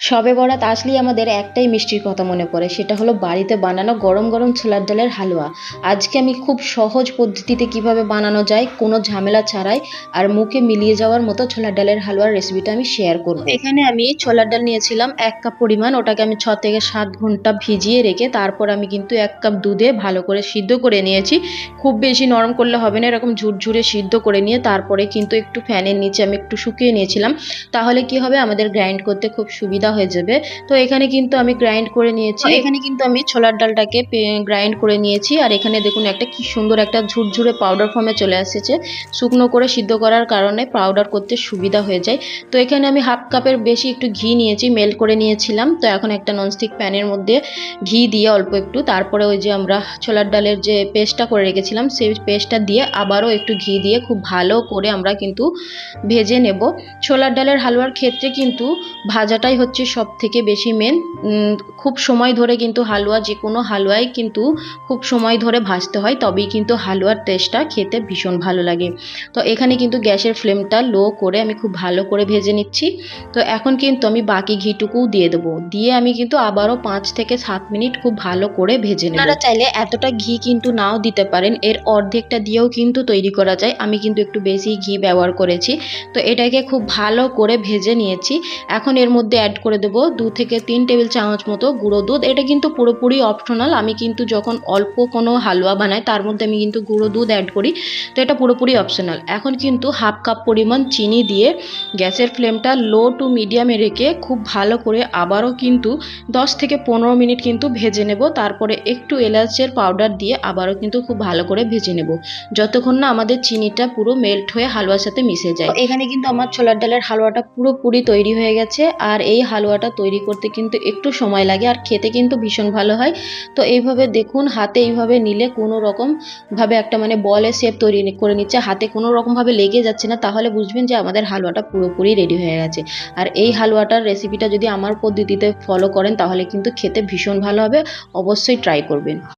শবে বরাত আসলেই আমাদের একটাই মিষ্টির কথা মনে পড়ে, সেটা হলো বাড়িতে বানানো গরম গরম ছোলার ডালের হালুয়া। আজকে আমি খুব সহজ পদ্ধতিতে কিভাবে বানানো যায় কোনো ঝামেলা ছাড়াই আর মুখে মিলিয়ে যাওয়ার মতো ছোলার ডালের হালুয়ার রেসিপিটা আমি শেয়ার করব। এখানে আমি ছোলার ডাল নিয়েছিলাম 1 কাপ পরিমাণ, ওটাকে আমি 6 থেকে 7 ঘন্টা ভিজিয়ে রেখে তারপর আমি কিন্তু 1 কাপ দুধে ভালো করে সিদ্ধ করে নিয়েছি। খুব বেশি নরম করলে হবে না, এরকম ঝুরঝুরে সিদ্ধ করে নিয়ে তারপরে কিন্তু একটু ফ্যানের নিচে আমি একটু শুকিয়ে নিয়েছিলাম। তাহলে কি হবে, আমাদের গ্রাইন্ড করতে খুব সুবিধা হয়ে যাবে। তো এখানে কিন্তু আমি গ্রাইন্ড করে নিয়েছি, এখানে কিন্তু আমি ছোলার ডালটাকে গ্রাইন্ড করে নিয়েছি। আর এখানে দেখুন একটা কি সুন্দর একটা ঝুরঝুরে পাউডার ফর্মে চলে এসেছে। শুকনো করে সিদ্ধ করার কারণে পাউডার করতে সুবিধা হয়ে যায়। তো এখানে আমি 1/2 কাপের বেশি একটু ঘি নিয়েছি, মেল্ট করে নিয়েছিলাম। তো এখন একটা ননস্টিক প্যানের মধ্যে ঘি দিয়ে অল্প একটু, তারপরে ওই যে আমরা ছোলার ডালের যে পেস্টটা করে রেখেছিলাম সেই পেস্টটা দিয়ে আবারও একটু ঘি দিয়ে খুব ভালো করে আমরা কিন্তু ভেজে নেব। ছোলার ডালের হালুয়ার ক্ষেত্রে কিন্তু ভাজাটাই হচ্ছে সব থেকে বেশি মেন। খুব সময় ধরে কিন্তু হালুয়া, যে কোনো হালুয়াই কিন্তু খুব সময় ধরে ভাজতে হয়, তবেই কিন্তু হালুয়ার টেস্টটা খেতে ভীষণ ভালো লাগে। তো এখানে কিন্তু গ্যাসের ফ্লেমটা লো করে আমি খুব ভালো করে ভেজে নিচ্ছি। তো এখন কিন্তু আমি বাকি ঘিটুকুও দিয়ে দেবো, দিয়ে আমি কিন্তু আবারও 5 থেকে 7 মিনিট খুব ভালো করে ভেজে নেব। আপনারা চাইলে এতটা ঘি কিন্তু নাও দিতে পারেন, এর অর্ধেকটা দিয়েও কিন্তু তৈরি করা যায়। আমি কিন্তু একটু বেশি ঘি ব্যবহার করেছি। তো এটাকে খুব ভালো করে ভেজে নিয়েছি। এখন এর মধ্যে অ্যাড করে দেবো 2 থেকে 3 টেবিল চামচ মতো গুঁড়ো দুধ। এটা কিন্তু পুরোপুরি অপশনাল, আমি কিন্তু যখন অল্প কোনো হালুয়া বানাই তার মধ্যে আমি কিন্তু গুঁড়ো দুধ অ্যাড করি। তো এটা পুরোপুরি অপশনাল। এখন কিন্তু 1/2 কাপ পরিমাণ চিনি দিয়ে গ্যাসের ফ্লেমটা লো টু মিডিয়ামে রেখে খুব ভালো করে আবারও কিন্তু 10 থেকে 15 মিনিট কিন্তু ভেজে নেব। তারপরে একটু এলাচের পাউডার দিয়ে আবারও কিন্তু খুব ভালো করে ভেজে নেব, যতক্ষণ না আমাদের চিনিটা পুরো মেল্ট হয়ে হালুয়ার সাথে মিশে যায়। এখানে কিন্তু আমার ছোলার ডালের হালুয়াটা পুরোপুরি তৈরি হয়ে গেছে। আর এই হালুয়াটা তৈরি করতে কিন্তু একটু সময় লাগে আর খেতে কিন্তু ভীষণ ভালো হয়। তো এইভাবে দেখুন, হাতে এইভাবে নিলে কোনো রকম ভাবে একটা মানে বলের শেপ তৈরি করে নিচ্ছে, হাতে কোনো রকম ভাবে লেগে যাচ্ছে না, তাহলে বুঝবেন যে আমাদের হালুয়াটা পুরোপুরি রেডি হয়ে গেছে। আর এই হালুয়াটার রেসিপিটা যদি আমার পদ্ধতিতে ফলো করেন তাহলে কিন্তু খেতে ভীষণ ভালো হবে, অবশ্যই ট্রাই করবেন।